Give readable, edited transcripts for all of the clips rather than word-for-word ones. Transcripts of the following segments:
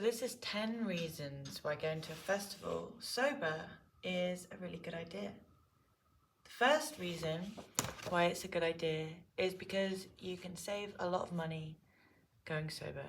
This is 10 reasons why going to a festival sober is a really good idea. The first reason why it's a good idea is because you can save a lot of money going sober.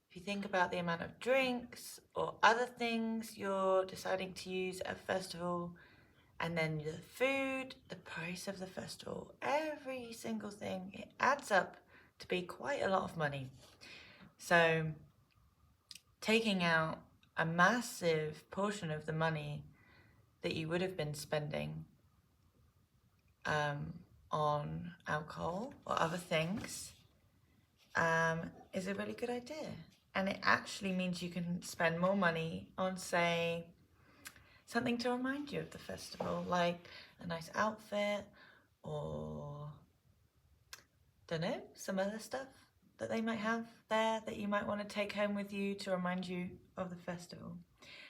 If you think about the amount of drinks or other things you're deciding to use at a festival, and then the food, the price of the festival, every single thing, it adds up to be quite a lot of money. So taking out a massive portion of the money that you would have been spending on alcohol or other things is a really good idea. And it actually means you can spend more money on, say, something to remind you of the festival, like a nice outfit or, don't know, some other stuff that they might have there that you might want to take home with you to remind you of the festival.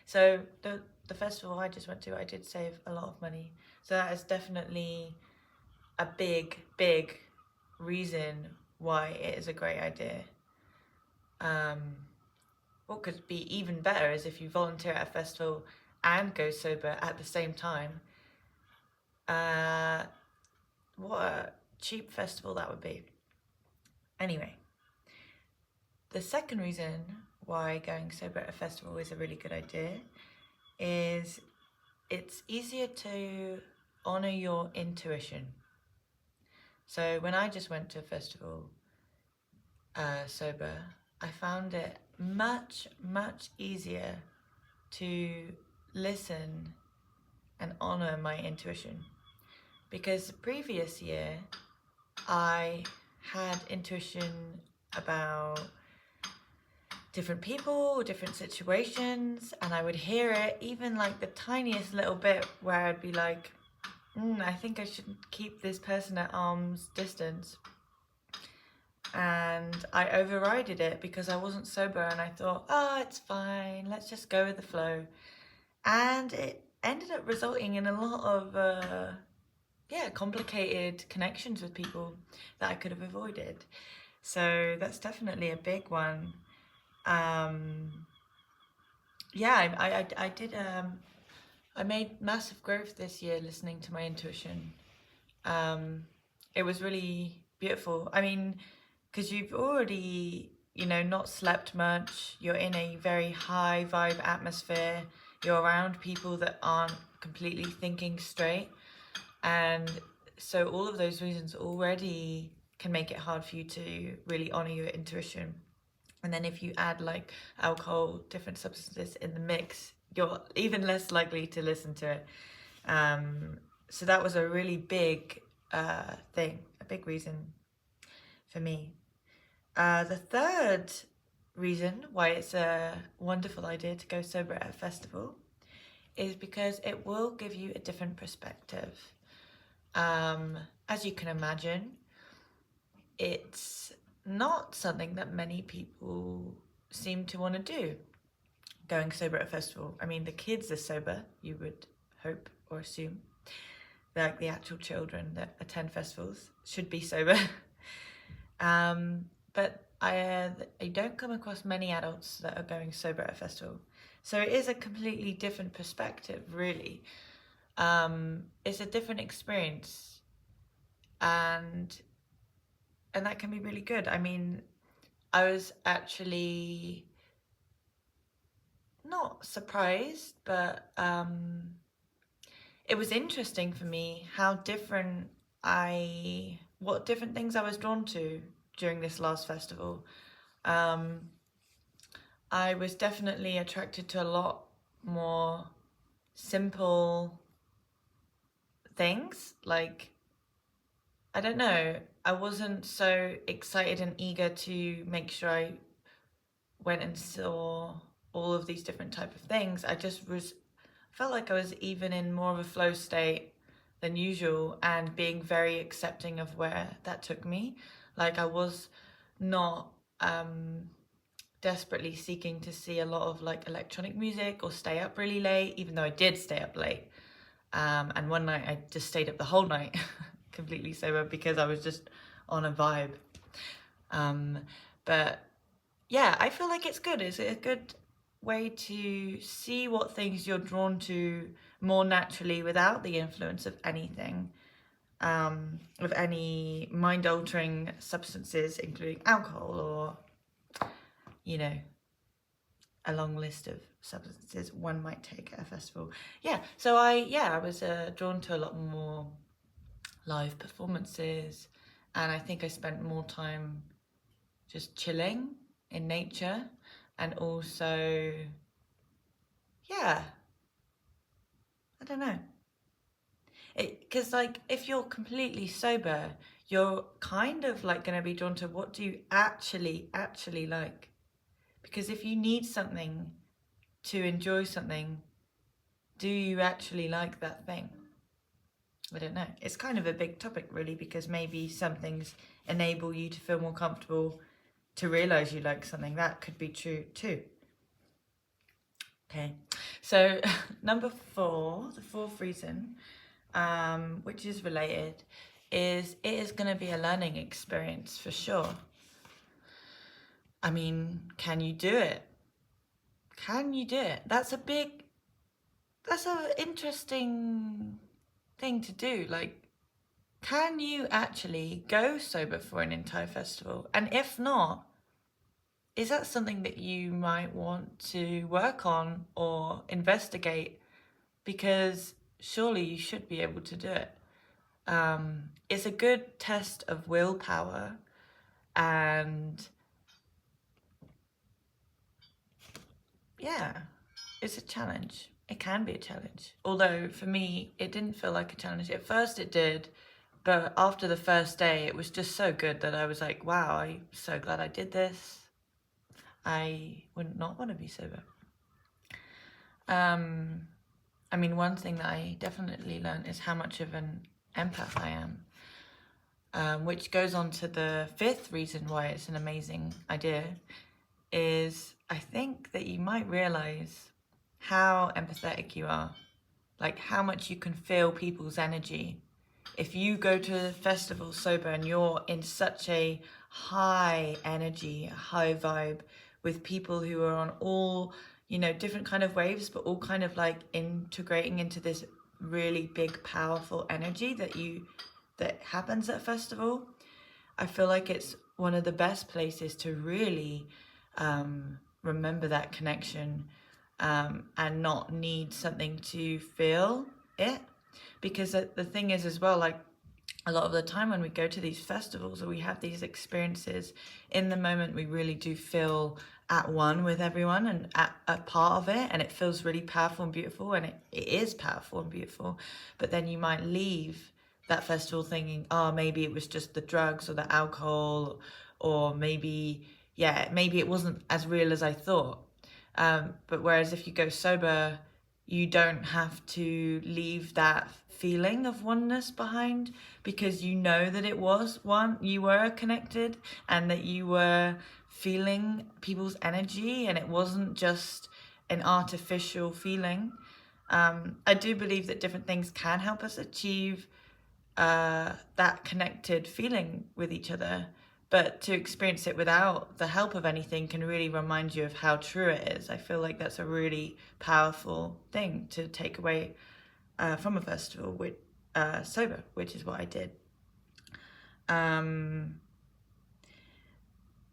So the festival I just went to, I did save a lot of money. So that is definitely a big reason why it is a great idea. What could be even better is if you volunteer at a festival and go sober at the same time. What a cheap festival that would be. Anyway, the second reason why going sober at a festival is a really good idea is it's easier to honor your intuition. So when I just went to a festival sober, I found it much easier to listen and honor my intuition, because the previous year I had intuition about different people, different situations, and I would hear it, even like the tiniest little bit where I'd be like, I think I should keep this person at arm's distance. And I overrided it because I wasn't sober, and I thought, it's fine, let's just go with the flow. And it ended up resulting in a lot of complicated connections with people that I could have avoided. So that's definitely a big one. I made massive growth this year listening to my intuition. It was really beautiful. I mean, because you've already, not slept much, you're in a very high vibe atmosphere, you're around people that aren't completely thinking straight, and so all of those reasons already can make it hard for you to really honor your intuition. And then if you add like alcohol, different substances in the mix, you're even less likely to listen to it. So that was a really big thing, a big reason for me. The third reason why it's a wonderful idea to go sober at a festival is because it will give you a different perspective. As you can imagine, it's not something that many people seem to want to do, going sober at a festival. I mean, the kids are sober, you would hope or assume. Like the actual children that attend festivals should be sober. But I don't come across many adults that are going sober at a festival. So it is a completely different perspective, really. It's a different experience, and that can be really good. I mean, I was actually not surprised, but it was interesting for me how what different things I was drawn to during this last festival. I was definitely attracted to a lot more simple things. Like, I don't know, I wasn't so excited and eager to make sure I went and saw all of these different type of things. I just felt like I was even in more of a flow state than usual, and being very accepting of where that took me. Like, I was not desperately seeking to see a lot of like electronic music or stay up really late, even though I did stay up late. And one night I just stayed up the whole night completely sober because I was just on a vibe. But yeah, I feel like it's good. It's a good way to see what things you're drawn to more naturally without the influence of anything, of any mind-altering substances, including alcohol or, you know, a long list of substances one might take at a festival. Yeah, so I was drawn to a lot more live performances, and I think I spent more time just chilling in nature, and also, yeah, I don't know. Because like if you're completely sober, you're kind of like going to be drawn to what do you actually like. Because if you need something to enjoy something, do you actually like that thing? I don't know. It's kind of a big topic really, because maybe some things enable you to feel more comfortable to realize you like something. That could be true too. Okay, so number 4, the fourth reason, which is related, is it is going to be a learning experience for sure. I mean, can you do it? Can you do it? That's an interesting thing to do. Like, can you actually go sober for an entire festival? And if not, is that something that you might want to work on or investigate? Because surely you should be able to do it. It's a good test of willpower, and yeah, it's a challenge. It can be a challenge. Although for me, it didn't feel like a challenge. At first it did, but after the first day, it was just so good that I was like, wow, I'm so glad I did this. I would not want to be sober. I mean, one thing that I definitely learned is how much of an empath I am, which goes on to the 5th reason why it's an amazing idea, is I think that you might realize how empathetic you are, like how much you can feel people's energy. If you go to a festival sober and you're in such a high energy, high vibe with people who are on all, you know, different kind of waves, but all kind of like integrating into this really big, powerful energy that happens at a festival, I feel like it's one of the best places to really remember that connection, and not need something to feel it. Because the thing is as well, like a lot of the time when we go to these festivals or we have these experiences, in the moment we really do feel at one with everyone and at a part of it, and it feels really powerful and beautiful, and it is powerful and beautiful. But then you might leave that festival thinking, oh, maybe it was just the drugs or the alcohol, or maybe it wasn't as real as I thought. But whereas if you go sober, you don't have to leave that feeling of oneness behind, because you know that it was one, you were connected, and that you were feeling people's energy, and it wasn't just an artificial feeling. I do believe that different things can help us achieve that connected feeling with each other, but to experience it without the help of anything can really remind you of how true it is. I feel like that's a really powerful thing to take away from a festival with sober, which is what I did.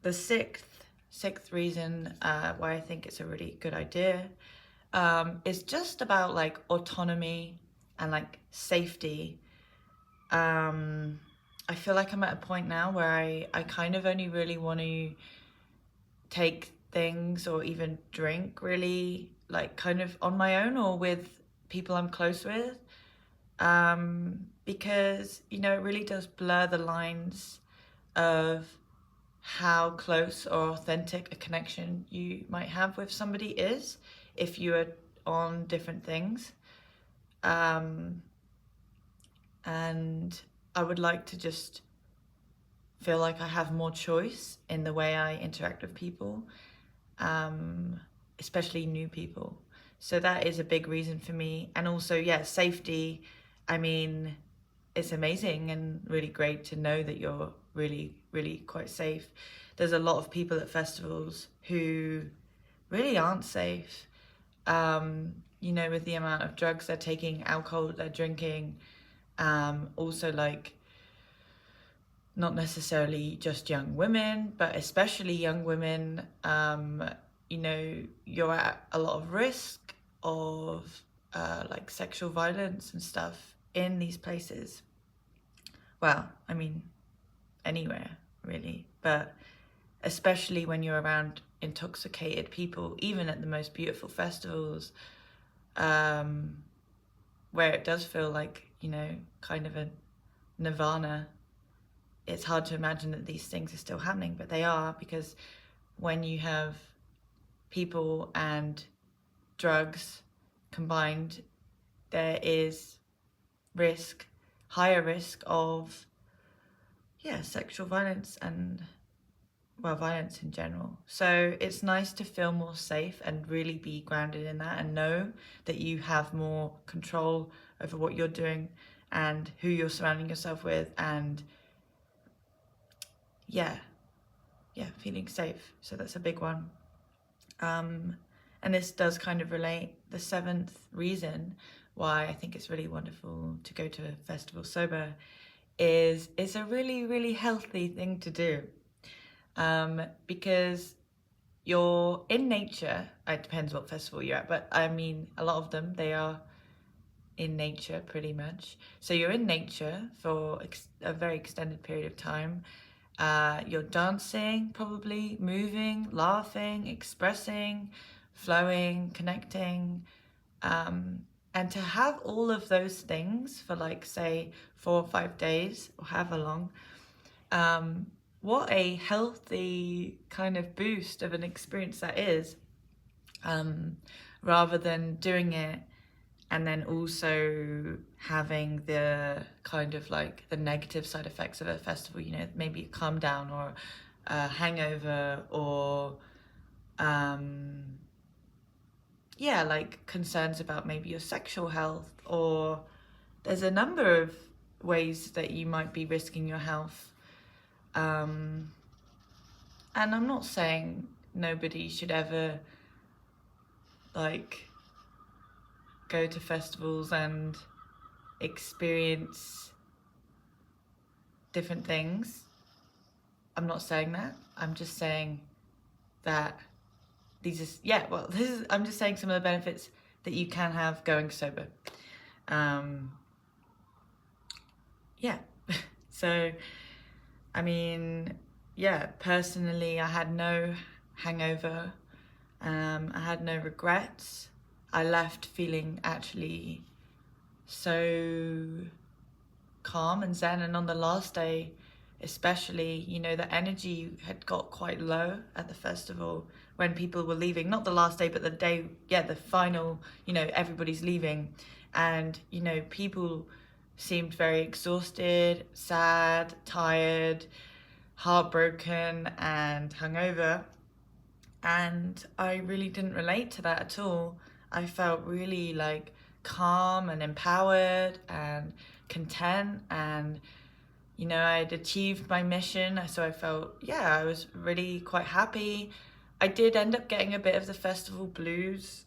The sixth reason why I think it's a really good idea is just about like autonomy and like safety. I feel like I'm at a point now where I kind of only really want to take things or even drink really like kind of on my own or with people I'm close with, because, you know, it really does blur the lines of how close or authentic a connection you might have with somebody is if you are on different things. And I would like to just feel like I have more choice in the way I interact with people, especially new people. So that is a big reason for me. And also, yeah, safety. I mean, it's amazing and really great to know that you're really, really quite safe. There's a lot of people at festivals who really aren't safe. You know, with the amount of drugs they're taking, alcohol they're drinking, also like not necessarily just young women, but especially young women, you know, you're at a lot of risk of like sexual violence and stuff in these places. Well, I mean, anywhere really, but especially when you're around intoxicated people, even at the most beautiful festivals, where it does feel like, you know, kind of a nirvana. It's hard to imagine that these things are still happening, but they are, because when you have people and drugs combined, there is risk, higher risk of, yeah, sexual violence and, well, violence in general. So it's nice to feel more safe and really be grounded in that and know that you have more control over what you're doing and who you're surrounding yourself with, and yeah, feeling safe. So that's a big one. And this does kind of relate. The seventh reason why I think it's really wonderful to go to a festival sober is it's a really, really healthy thing to do. Because you're in nature. It depends what festival you're at, but I mean, a lot of them, they are in nature pretty much. So you're in nature for a very extended period of time. You're dancing, probably moving, laughing, expressing, flowing, connecting. And to have all of those things for like, say, 4 or 5 days or however long, what a healthy kind of boost of an experience that is, rather than doing it and then also having the kind of like the negative side effects of a festival, you know, maybe a calm down or a hangover, or yeah, like concerns about maybe your sexual health, or there's a number of ways that you might be risking your health. And I'm not saying nobody should ever like go to festivals and experience different things. I'm not saying that. I'm just saying that these are, yeah, well, I'm just saying some of the benefits that you can have going sober. Yeah. So, I mean, yeah, personally, I had no hangover. I had no regrets. I left feeling actually so calm and zen. And on the last day, especially, you know, the energy had got quite low at the festival when people were leaving. Not the last day, but the day, yeah, the final, you know, everybody's leaving. And, you know, people seemed very exhausted, sad, tired, heartbroken, and hungover. And I really didn't relate to that at all. I felt really like calm and empowered and content, and you know, I'd achieved my mission, so I felt, yeah, I was really quite happy. I did end up getting a bit of the festival blues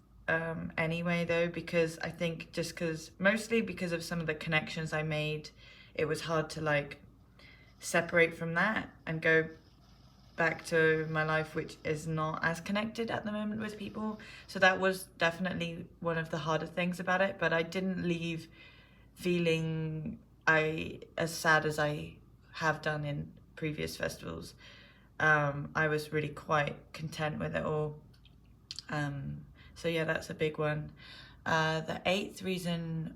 anyway, though, because I think mostly because of some of the connections I made, it was hard to like separate from that and go back to my life, which is not as connected at the moment with people. So that was definitely one of the harder things about it, but I didn't leave feeling as sad as I have done in previous festivals. I was really quite content with it all. So yeah, that's a big one. The eighth reason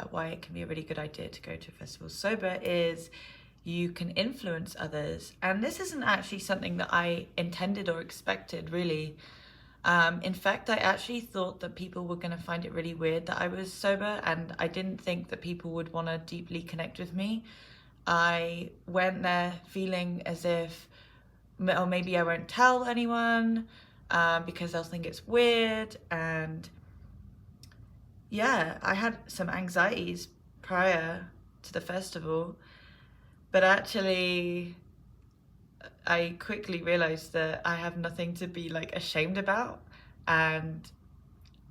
why it can be a really good idea to go to a festival sober is you can influence others. And this isn't actually something that I intended or expected, really. In fact, I actually thought that people were going to find it really weird that I was sober, and I didn't think that people would want to deeply connect with me. I went there feeling as if, or maybe I won't tell anyone because they'll think it's weird. And yeah, I had some anxieties prior to the festival, but actually I quickly realized that I have nothing to be like ashamed about. And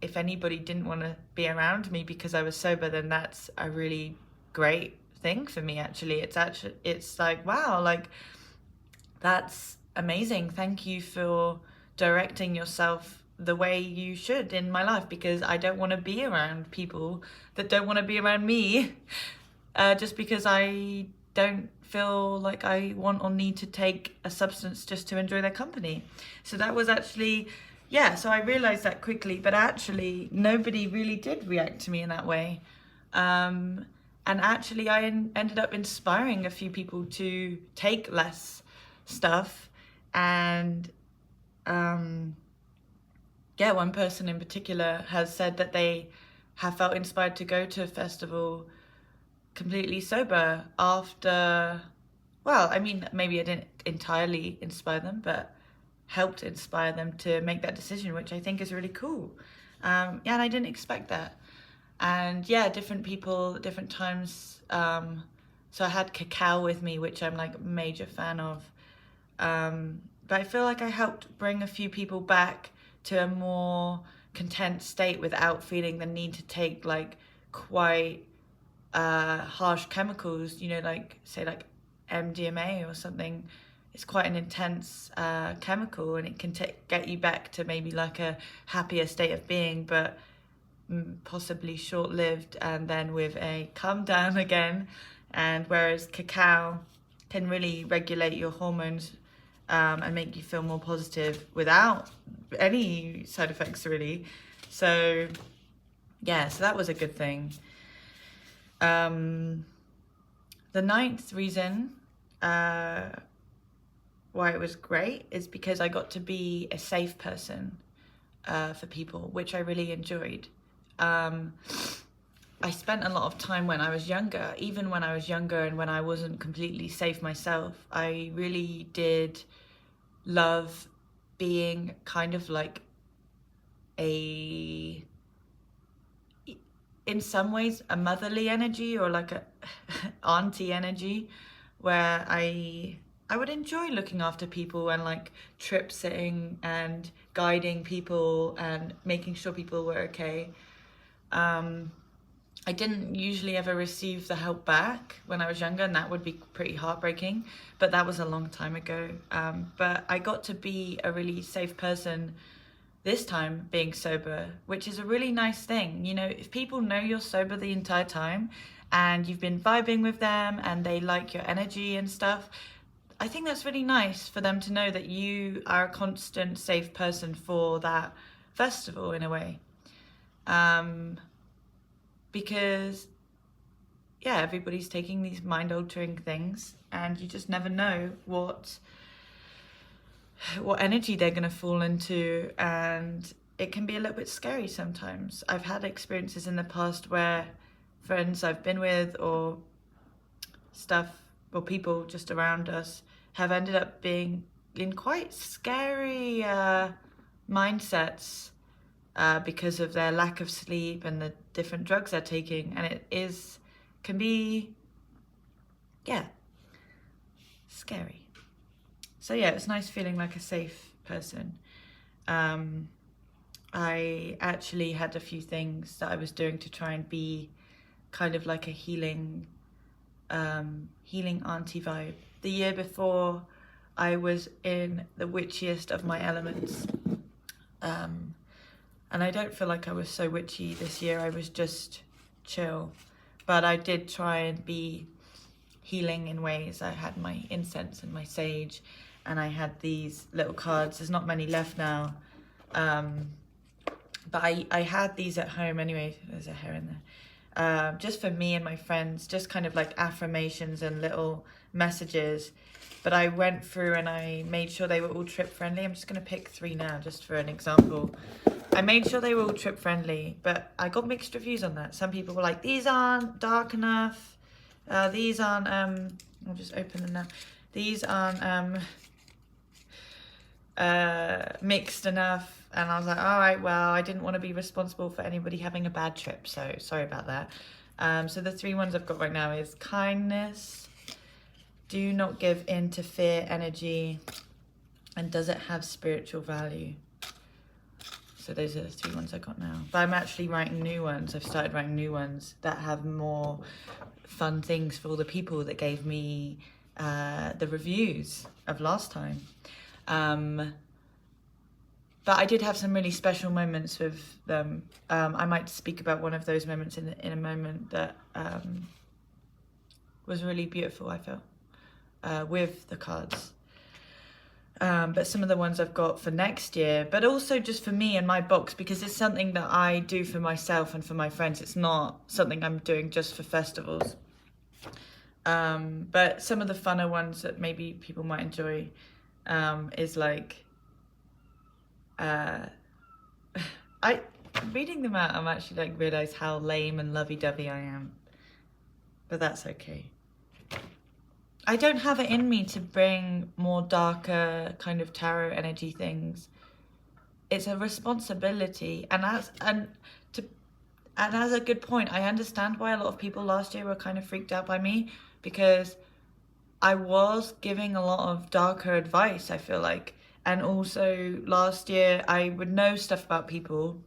if anybody didn't want to be around me because I was sober, then that's a really great thing for me. Actually, it's like, wow, like that's amazing. Thank you for directing yourself the way you should in my life, because I don't want to be around people that don't want to be around me just because I don't feel like I want or need to take a substance just to enjoy their company. So that was actually, yeah, so I realized that quickly, but actually nobody really did react to me in that way. And actually I ended up inspiring a few people to take less stuff. And yeah, one person in particular has said that they have felt inspired to go to a festival completely sober after, well, I mean, maybe I didn't entirely inspire them, but helped inspire them to make that decision, which I think is really cool. Yeah, and I didn't expect that. And yeah, different people, different times. So I had Cacao with me, which I'm like a major fan of. But I feel like I helped bring a few people back to a more content state without feeling the need to take like quite harsh chemicals, you know, like say like MDMA or something. It's quite an intense chemical, and it can get you back to maybe like a happier state of being, but possibly short-lived, and then with a come down again. And whereas Cacao can really regulate your hormones and make you feel more positive without any side effects really. So yeah, so that was a good thing. The ninth reason why it was great is because I got to be a safe person for people, which I really enjoyed. I spent a lot of time when I was younger, even when I was younger and when I wasn't completely safe myself, I really did love being kind of like in some ways a motherly energy, or like a auntie energy, where I would enjoy looking after people and like trip sitting and guiding people and making sure people were okay. I didn't usually ever receive the help back when I was younger, and that would be pretty heartbreaking, but that was a long time ago. But I got to be a really safe person this time being sober, which is a really nice thing. You know, if people know you're sober the entire time and you've been vibing with them and they like your energy and stuff, I think that's really nice for them to know that you are a constant safe person for that festival in a way. Because yeah, everybody's taking these mind-altering things, and you just never know what energy they're going to fall into, and it can be a little bit scary sometimes. I've had experiences in the past where friends I've been with or stuff or people just around us have ended up being in quite scary mindsets because of their lack of sleep and the different drugs they're taking, and can be, yeah, scary. So yeah, it's nice feeling like a safe person. I actually had a few things that I was doing to try and be kind of like a healing auntie vibe. The year before, I was in the witchiest of my elements. And I don't feel like I was so witchy this year. I was just chill. But I did try and be healing in ways. I had my incense and my sage, and I had these little cards. There's not many left now. But I had these at home anyway. There's a hair in there. Just for me and my friends, just kind of like affirmations and little messages. But I went through and I made sure they were all trip friendly. I'm just going to pick 3 now just for an example. I made sure they were all trip friendly, but I got mixed reviews on that. Some people were like, these aren't dark enough. These aren't, I'll just open them now. These aren't mixed enough. And I was like, all right, well, I didn't want to be responsible for anybody having a bad trip, so sorry about that. So the 3 ones I've got right now is kindness, do not give in to fear energy, and does it have spiritual value? So those are the 3 ones I got now. But I'm actually writing new ones. I've started writing new ones that have more fun things for all the people that gave me the reviews of last time. But I did have some really special moments with them. I might speak about one of those moments in a moment that was really beautiful, I felt, with the cards. But some of the ones I've got for next year, but also just for me and my box, because it's something that I do for myself and for my friends. It's not something I'm doing just for festivals. But some of the funner ones that maybe people might enjoy is like, reading them out, I'm actually like realise how lame and lovey-dovey I am, but that's okay. I don't have it in me to bring more darker kind of tarot energy things. It's a responsibility, and as a good point, I understand why a lot of people last year were kind of freaked out by me, because I was giving a lot of darker advice, I feel like. And also last year I would know stuff about people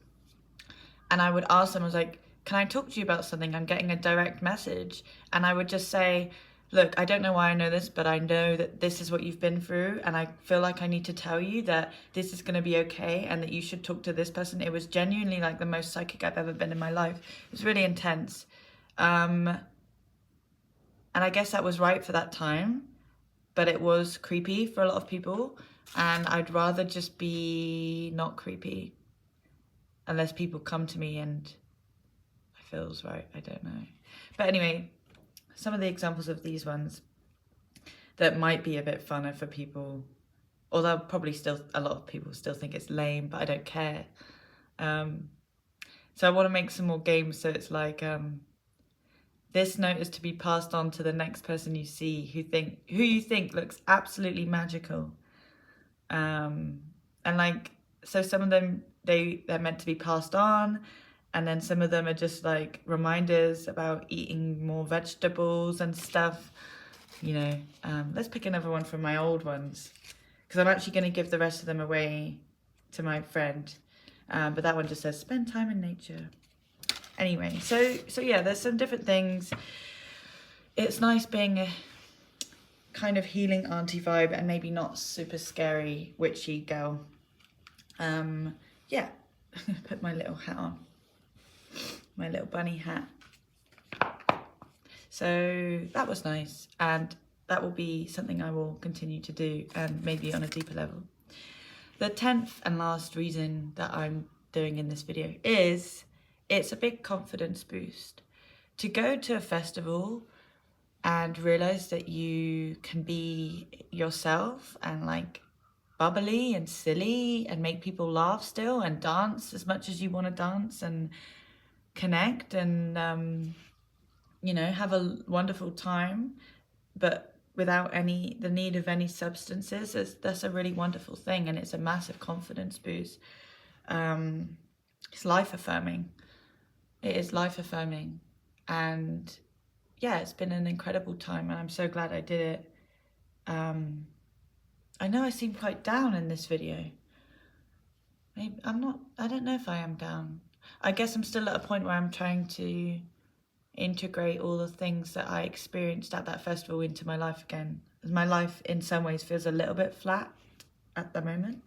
and I would ask them, I was like, can I talk to you about something? I'm getting a direct message. And I would just say, look, I don't know why I know this, but I know that this is what you've been through. And I feel like I need to tell you that this is going to be okay and that you should talk to this person. It was genuinely like the most psychic I've ever been in my life. It was really intense. And I guess that was right for that time, but it was creepy for a lot of people. And I'd rather just be not creepy, unless people come to me and it feels right. I don't know. But anyway, some of the examples of these ones that might be a bit funner for people, although probably still a lot of people still think it's lame, but I don't care. So I want to make some more games. So it's like, this note is to be passed on to the next person you see who you think looks absolutely magical. And like, so some of them, they're meant to be passed on, and then some of them are just like reminders about eating more vegetables and stuff, you know. Let's pick another one from my old ones, because I'm actually going to give the rest of them away to my friend, but that one just says spend time in nature. Anyway, so yeah, there's some different things. It's nice being a kind of healing auntie vibe and maybe not super scary witchy girl. Yeah, put my little hat on, my little bunny hat. So that was nice, and that will be something I will continue to do, and maybe on a deeper level. The 10th and last reason that I'm doing in this video is it's a big confidence boost. To go to a festival and realize that you can be yourself and like bubbly and silly and make people laugh still and dance as much as you want to dance and connect and you know, have a wonderful time, but without the need of any substances, that's a really wonderful thing, and it's a massive confidence boost. It's life affirming. It is life affirming, and yeah, it's been an incredible time, and I'm so glad I did it. I know I seem quite down in this video. Maybe I'm not. I don't know if I am down. I guess I'm still at a point where I'm trying to integrate all the things that I experienced at that festival into my life again. My life in some ways feels a little bit flat at the moment.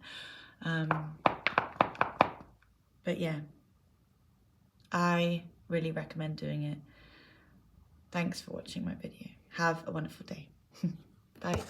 But yeah, I really recommend doing it. Thanks for watching my video. Have a wonderful day. Bye.